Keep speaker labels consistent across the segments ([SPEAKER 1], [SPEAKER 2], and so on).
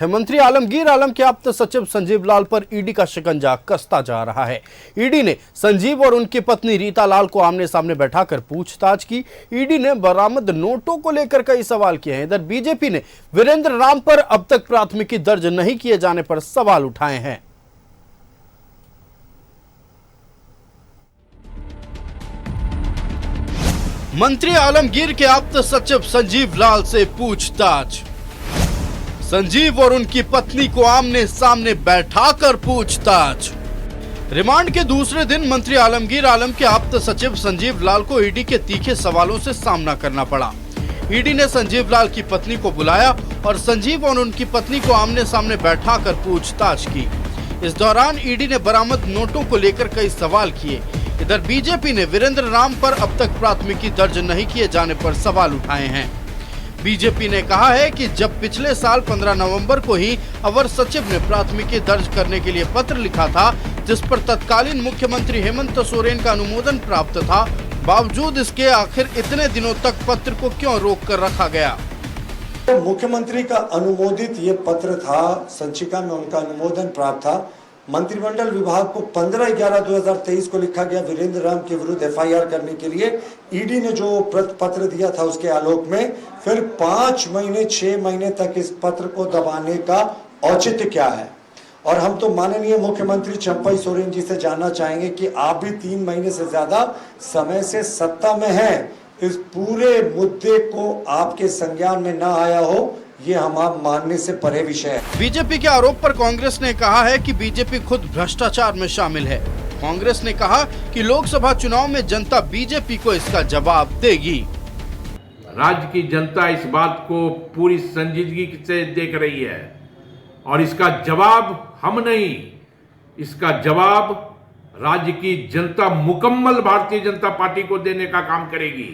[SPEAKER 1] मंत्री आलमगीर आलम के आप्त सचिव संजीव लाल पर ईडी का शिकंजा कसता जा रहा है। ईडी ने संजीव और उनकी पत्नी रीता लाल को आमने सामने बैठाकर पूछताछ की। ईडी ने बरामद नोटों को लेकर कई सवाल किए हैं। इधर बीजेपी ने वीरेंद्र राम पर अब तक प्राथमिकी दर्ज नहीं किए जाने पर सवाल उठाए हैं। मंत्री आलमगीर के आप्त सचिव संजीव लाल से पूछताछ। संजीव और उनकी पत्नी को आमने सामने बैठाकर पूछताछ। रिमांड के दूसरे दिन मंत्री आलमगीर आलम के आप्त सचिव संजीव लाल को ईडी के तीखे सवालों से सामना करना पड़ा। ईडी ने संजीव लाल की पत्नी को बुलाया और संजीव और उनकी पत्नी को आमने सामने बैठाकर पूछताछ की। इस दौरान ईडी ने बरामद नोटों को लेकर कई सवाल किए। इधर बीजेपी ने वीरेंद्र राम पर अब तक प्राथमिकी दर्ज नहीं किए जाने पर सवाल उठाए हैं। बीजेपी ने कहा है कि जब पिछले साल 15 नवंबर को ही अवर सचिव ने प्राथमिकी दर्ज करने के लिए पत्र लिखा था, जिस पर तत्कालीन मुख्यमंत्री हेमंत सोरेन का अनुमोदन प्राप्त था, बावजूद इसके आखिर इतने दिनों तक पत्र को क्यों रोक कर रखा गया।
[SPEAKER 2] मुख्यमंत्री का अनुमोदित ये पत्र था, संचिका में उनका अनुमोदन प्राप्त था। मंत्रिमंडल विभाग को 15/11/2023 को लिखा गया वीरेंद्र राम के विरुद्ध एफआईआर करने के लिए। ईडी ने जो पत्र दिया था उसके आलोक में फिर 5 महीने 6 महीने तक इस पत्र को दबाने का औचित्य क्या है। और हम तो माननीय मुख्यमंत्री चंपई सोरेन जी से जानना चाहेंगे कि आप भी 3 महीने से ज्यादा समय से सत्ता में हैं, इस पूरे मुद्दे को आपके संज्ञान में न आया हो, ये हम आप मानने से परे विषय है।
[SPEAKER 1] बीजेपी के आरोप पर कांग्रेस ने कहा है कि बीजेपी खुद भ्रष्टाचार में शामिल है। कांग्रेस ने कहा कि लोकसभा चुनाव में जनता बीजेपी को इसका जवाब देगी।
[SPEAKER 3] राज्य की जनता इस बात को पूरी संजीदगी से देख रही है और इसका जवाब हम नहीं, इसका जवाब राज्य की जनता मुकम्मल भारतीय जनता पार्टी को देने का काम करेगी।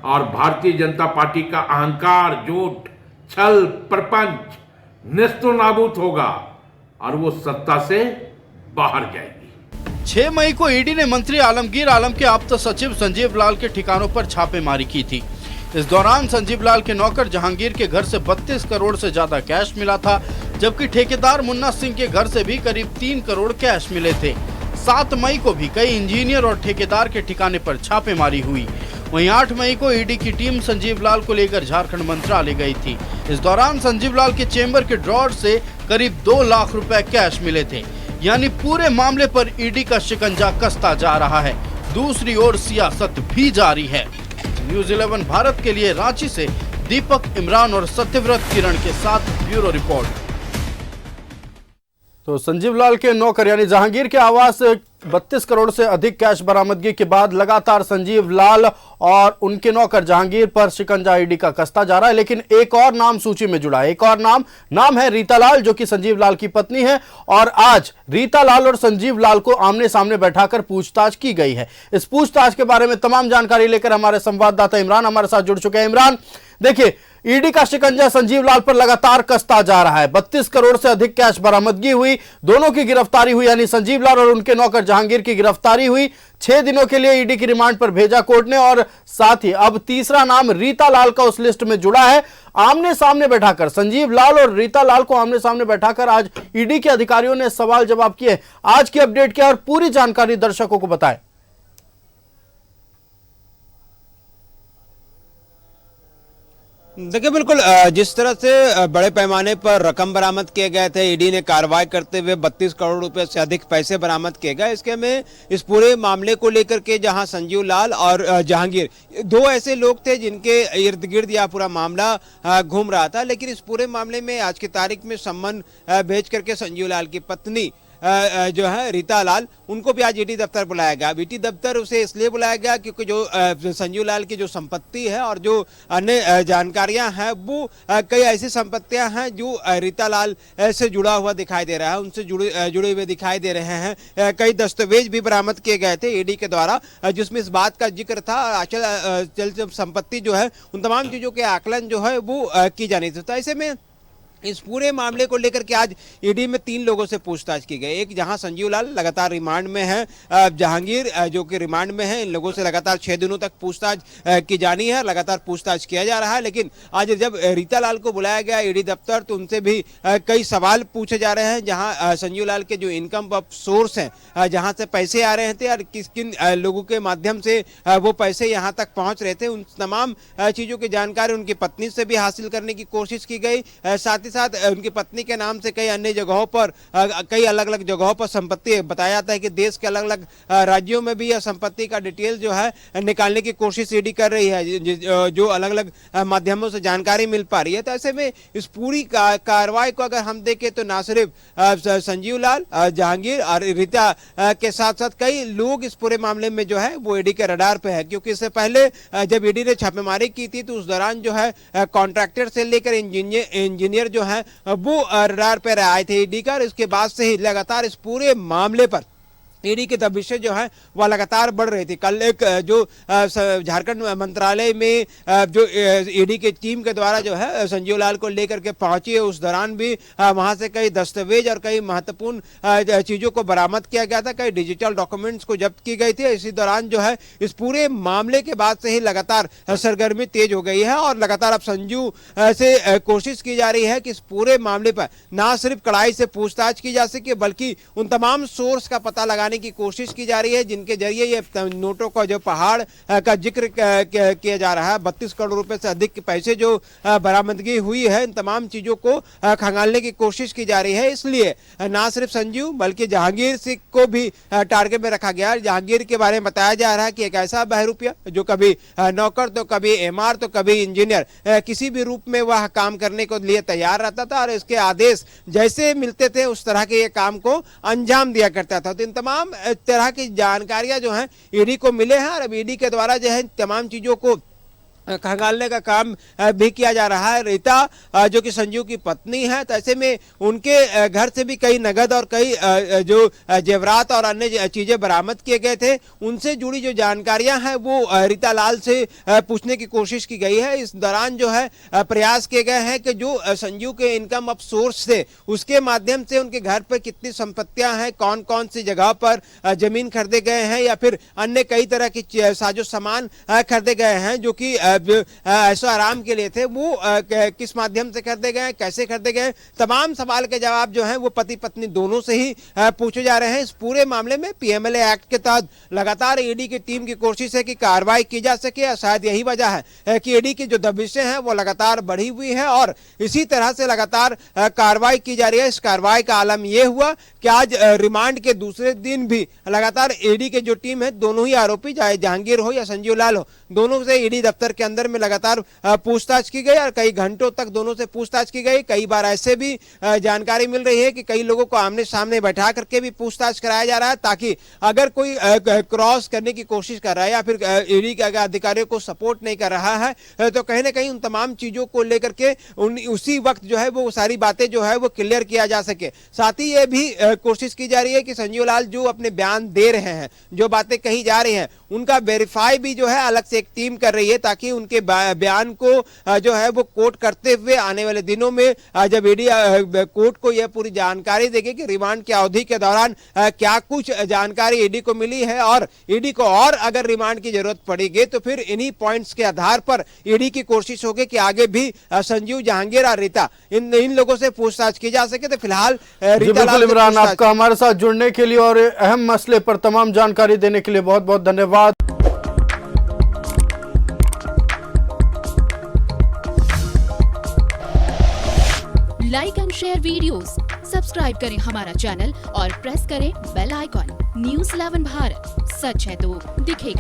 [SPEAKER 3] और भारतीय जनता पार्टी का अहंकार, झूठ, छल, प्रपंच नेस्तो नाबूद होगा और वो सत्ता से बाहर जाएगी।
[SPEAKER 1] 6 मई को ईडी ने मंत्री आलमगीर आलम के आप्त सचिव संजीव लाल के ठिकानों पर छापेमारी की थी। इस दौरान संजीव लाल के नौकर जहांगीर के घर से 32 करोड़ से ज्यादा कैश मिला था, जबकि ठेकेदार मुन्ना सिंह के घर से भी करीब 3 करोड़ कैश मिले थे। 7 मई को भी कई इंजीनियर और ठेकेदार के ठिकाने पर छापेमारी हुई। वहीं 8 मई को ईडी की टीम संजीव लाल को लेकर झारखंड मंत्रालय गई थी। इस दौरान संजीव लाल के चेंबर के ड्रॉर से करीब 2 लाख रुपए कैश मिले थे। यानी पूरे मामले पर ईडी का शिकंजा कसता जा रहा है। दूसरी ओर सियासत भी जारी है। न्यूज़ 11 भारत के लिए रांची से दीपक, इमरान और सत्यव्रत किरण के साथ ब्यूरो रिपोर्ट। तो संजीव लाल के नौकर यानी जहांगीर के आवास 32 करोड़ से अधिक कैश बरामदगी के बाद लगातार संजीव लाल और उनके नौकर जहांगीर पर शिकंजा ईडी का कसता जा रहा है। लेकिन एक और नाम सूची में जुड़ा है। एक और नाम है रीता लाल, जो कि संजीव लाल की पत्नी है। और आज रीता लाल और संजीव लाल को आमने सामने बैठाकर पूछताछ की गई है। इस पूछताछ के बारे में तमाम जानकारी लेकर हमारे संवाददाता इमरान हमारे साथ जुड़ चुके हैं। इमरान, देखिए, ईडी का शिकंजा संजीव लाल पर लगातार कसता जा रहा है। 32 करोड़ से अधिक कैश बरामदगी हुई, दोनों की गिरफ्तारी हुई, यानी संजीव लाल और उनके नौकर जहांगीर की गिरफ्तारी हुई। 6 दिनों के लिए ईडी की रिमांड पर भेजा कोर्ट ने। और साथ ही अब तीसरा नाम रीता लाल का उस लिस्ट में जुड़ा है। आमने सामने बैठाकर संजीव लाल और रीता लाल को आमने सामने बैठाकर आज ईडी के अधिकारियों ने सवाल जवाब किए। आज की अपडेट क्या और पूरी जानकारी दर्शकों को बताएं।
[SPEAKER 4] देखिए, बिल्कुल जिस तरह से बड़े पैमाने पर रकम बरामद किए गए थे, ईडी ने कार्रवाई करते हुए 32 करोड़ रुपए से अधिक पैसे बरामद किए गए। इसके में इस पूरे मामले को लेकर के जहां संजीव लाल और जहांगीर, 2 ऐसे लोग थे जिनके इर्द गिर्द यह पूरा मामला घूम रहा था। लेकिन इस पूरे मामले में आज की तारीख में सम्मन भेज करके संजीव लाल की पत्नी जो है रीता लाल, उनको भी आज ईडी दफ्तर बुलाया गया। ईडी दफ्तर उसे इसलिए बुलाया गया क्योंकि जो संजीव लाल की जो संपत्ति है और जो अन्य जानकारियां हैं, वो कई ऐसी संपत्तियां हैं जो रीता लाल से जुड़ा हुआ दिखाई दे रहा है, उनसे जुड़े हुए दिखाई दे रहे हैं। कई दस्तावेज भी बरामद किए गए थे ईडी के द्वारा, जिसमें इस बात का जिक्र था अचल संपत्ति जो है, उन तमाम चीजों के आकलन जो है वो की जानी थी। तो ऐसे में इस पूरे मामले को लेकर के आज ईडी में 3 लोगों से पूछताछ की गई। एक जहां संजीव लाल लगातार रिमांड में है, जहांगीर जो कि रिमांड में है, इन लोगों से लगातार 6 दिनों तक पूछताछ की जानी है, लगातार पूछताछ किया जा रहा है। लेकिन आज जब रीता लाल को बुलाया गया ईडी दफ्तर तो उनसे भी कई सवाल पूछे जा रहे हैं, जहां संजीव लाल के जो इनकम ऑफ सोर्स हैं, जहां से पैसे आ रहे थे और किस किन लोगों के माध्यम से वो पैसे यहां तक पहुंच रहे थे, उन तमाम चीजों की जानकारी उनकी पत्नी से भी हासिल करने की कोशिश की गई। साथ साथ उनकी पत्नी के नाम से कई अन्य जगहों पर, कई अलग अलग जगहों पर संपत्ति बताया जाता है कि देश के अलग अलग राज्यों में भी यह संपत्ति का डिटेल जो है निकालने की कोशिश ईडी कर रही है, जो अलग अलग माध्यमों से जानकारी मिल पा रही है। तो ऐसे में इस पूरी कार्रवाई को अगर हम देखें तो ना सिर्फ संजीव लाल, जहांगीर और रीता के साथ साथ कई लोग इस पूरे मामले में जो है वो ईडी के रडार पे है, क्योंकि इससे पहले जब ईडी ने छापेमारी की थी तो उस दौरान जो है कॉन्ट्रैक्टर से लेकर इंजीनियर जो है वो रडार पर आए थे ईडी का। इसके बाद से ही लगातार इस पूरे मामले पर ईडी की दबिशें जो है वह लगातार बढ़ रही थी। कल एक जो झारखंड मंत्रालय में जो ईडी की टीम के द्वारा जो है संजीव लाल को लेकर के पहुंची है, उस दौरान भी वहां से कई दस्तावेज और कई महत्वपूर्ण चीजों को बरामद किया गया था, कई डिजिटल डॉक्यूमेंट्स को जब्त की गई थी। इसी दौरान जो है इस पूरे मामले के बाद से ही लगातार सरगर्मी तेज हो गई है और लगातार अब संजू से कोशिश की जा रही है कि इस पूरे मामले पर ना सिर्फ कड़ाई से पूछताछ की जा सके बल्कि उन तमाम सोर्स का पता लगाने की कोशिश की जा रही है जिनके जरिए ये नोटों का जो पहाड़ का जिक्र किया जा रहा है। 32 करोड़ रुपए से अधिक के पैसे जो बरामदगी हुई है, इन तमाम चीजों को खंगालने की कोशिश की जा रही है। इसलिए ना सिर्फ संजीव बल्कि जहांगीर सिंह को भी टारगेट में रखा गया। जहांगीर के बारे में बताया जा रहा है कि एक ऐसा बहरूपिया जो कभी नौकर तो कभी एमआर तो कभी इंजीनियर, किसी भी रूप में वह काम करने को लिए तैयार रहता था और इसके आदेश जैसे मिलते थे उस तरह के ये काम को अंजाम दिया करता था। तो इन तमाम तरह की जानकारियां जो हैं ईडी को मिले हैं और अब ईडी के द्वारा जो है तमाम चीजों को खंगालने का काम भी किया जा रहा है। रीता जो कि संजीव की पत्नी है, तो ऐसे में उनके घर से भी कई नगद और कई जो जेवरात और अन्य चीजें बरामद किए गए थे, उनसे जुड़ी जो जानकारियां हैं वो रीता लाल से पूछने की कोशिश की गई है। इस दौरान जो है प्रयास किए गए हैं कि जो संजीव के इनकम ऑफ सोर्स थे उसके माध्यम से उनके घर पर कितनी संपत्तियां हैं, कौन कौन सी जगह पर जमीन खरीदे गए हैं या फिर अन्य कई तरह की साजो सामान खरीदे गए हैं जो कि ऐशो आराम के लिए थे, वो किस माध्यम से खरीदे गए, कैसे खरीदे गए, तमाम सवाल के जवाब जो हैं वो पति पत्नी दोनों से ही पूछे जा रहे हैं। इस पूरे मामले में पीएमएलए एक्ट के तहत लगातार ईडी की टीम की कोशिश है कि कार्रवाई की जा सके और शायद यही वजह है कि ईडी की जो दबिशें हैं वो लगातार बढ़ी हुई है और इसी तरह से लगातार कार्रवाई की जा रही है। इस कार्रवाई का आलम यह हुआ कि आज रिमांड के दूसरे दिन भी लगातार ईडी की जो टीम है, दोनों ही आरोपी चाहे जहांगीर हो या संजीव लाल हो, दोनों से ईडी दफ्तर के अंदर में लगातार पूछताछ की गई और कई घंटों तक दोनों से पूछताछ की गई। कई बार ऐसे भी जानकारी मिल रही है कि कई लोगों को आमने सामने बैठा करके भी पूछताछ कराया जा रहा है, ताकि अगर कोई क्रॉस करने की कोशिश कर रहा है या फिर ईडी के अधिकारियों को सपोर्ट नहीं कर रहा है तो कहीं ना कहीं उन तमाम चीजों को लेकर के उसी वक्त जो है वो सारी बातें जो है वो क्लियर किया जा सके। साथ ही ये भी कोशिश की जा रही है कि संजीव लाल जो अपने बयान दे रहे हैं, जो बातें कही जा रही हैं, उनका वेरीफाई भी जो है अलग से एक टीम कर रही है, ताकि उनके बयान को जो है वो कोर्ट करते हुए आने वाले दिनों में जब ईडी कोर्ट को यह पूरी जानकारी देगी कि रिमांड की अवधि के दौरान क्या कुछ जानकारी ईडी को मिली है और ईडी को और अगर रिमांड की जरूरत पड़ेगी तो फिर इन्हीं पॉइंट्स के आधार पर ईडी की कोशिश होगी कि आगे भी संजीव, जहांगीर और रीता इन लोगों से पूछताछ की जा सके। तो फिलहाल रीता लाल,
[SPEAKER 1] इमरान, आपका हमारे साथ जुड़ने के लिए और अहम मसले पर तमाम जानकारी देने के लिए बहुत बहुत धन्यवाद।
[SPEAKER 5] Like and share videos, subscribe करें हमारा चैनल और प्रेस करें बेल आइकॉन। न्यूज़ 11 भारत, सच है तो दिखेगा।